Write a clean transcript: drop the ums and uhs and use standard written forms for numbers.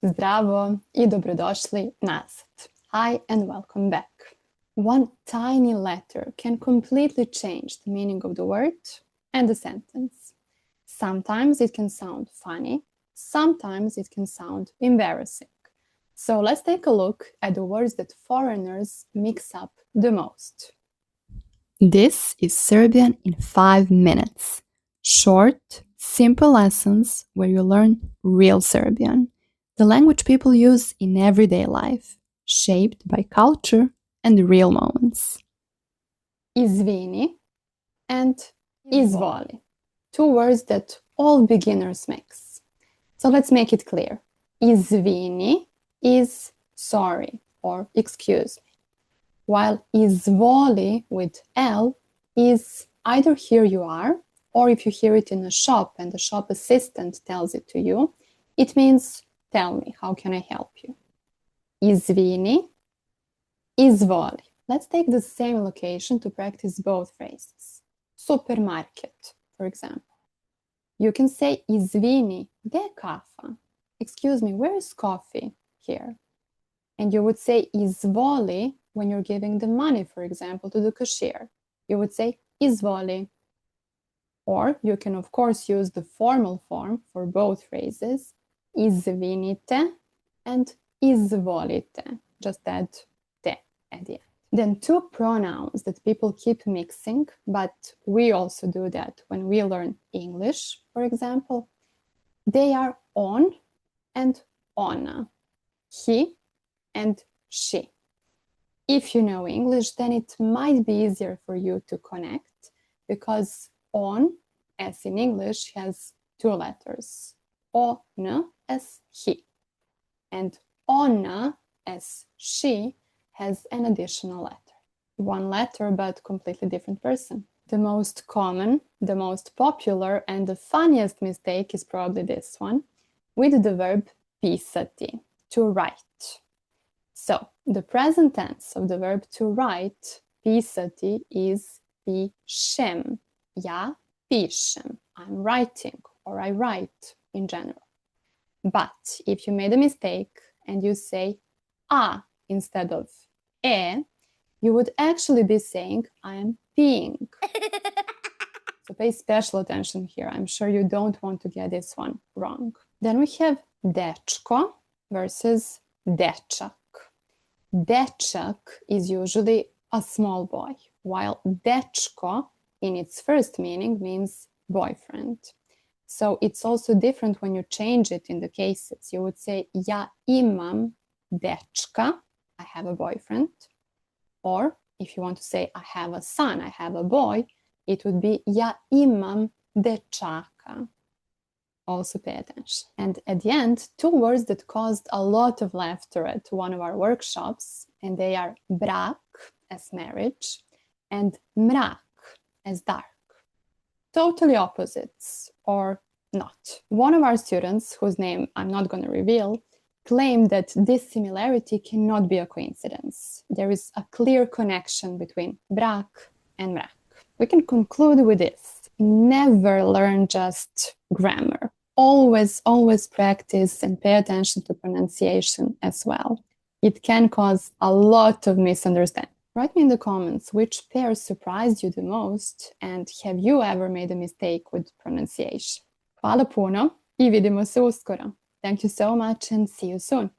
Zdravo I dobrodošli nazad. Hi and welcome back. One tiny letter can completely change the meaning of the word and the sentence. Sometimes it can sound funny, sometimes it can sound embarrassing. So let's take a look at the words that foreigners mix up the most. This is Serbian in 5 minutes. Short, simple lessons where you learn real Serbian, the language people use in everyday life, shaped by culture and real moments. Izvini and Izvoli, two words that all beginners mix. So let's make it clear. Izvini is sorry or excuse me, while Izvoli with L is either here you are, or if you hear it in a shop and the shop assistant tells it to you, it means tell me, how can I help you? Izvini, Izvoli. Let's take the same location to practice both phrases. Supermarket, for example. You can say Izvini, gde je kafa? Excuse me, where is coffee? Here. And you would say Izvoli when you're giving the money, for example, to the cashier. You would say Izvoli. Or you can, of course, use the formal form for both phrases, Izvinite and Izvolite. Just add te at the end. Then two pronouns that people keep mixing, but we also do that when we learn English, for example. They are on and ona, he and she. If you know English, then it might be easier for you to connect because on, as in English, has two letters. On as he. And ona as she has an additional letter. One letter, but completely different person. The most common, the most popular, and the funniest mistake is probably this one, with the verb pisati, to write. So, the present tense of the verb to write, pisati, is pišem. Ja pišem. I'm writing, or I write in general. But if you made a mistake and you say a instead of e, you would actually be saying I am peeing. So pay special attention here. I'm sure you don't want to get this one wrong. Then we have Dečko versus Dečak. Dečak is usually a small boy, while Dečko in its first meaning means boyfriend. So it's also different when you change it in the cases. You would say ja imam dečka, I have a boyfriend. Or if you want to say I have a son, I have a boy, it would be ja imam dečaka. Also pay attention. And at the end, two words that caused a lot of laughter at one of our workshops, and they are Brak as marriage and Mrak as dark. Totally opposites, or not. One of our students, whose name I'm not going to reveal, claimed that this similarity cannot be a coincidence. There is a clear connection between Brak and Mrak. We can conclude with this. Never learn just grammar. Always practice and pay attention to pronunciation as well. It can cause a lot of misunderstanding. Write me in the comments which pair surprised you the most and have you ever made a mistake with pronunciation. Hvala puno I vidimo se uskoro. Thank you so much and see you soon.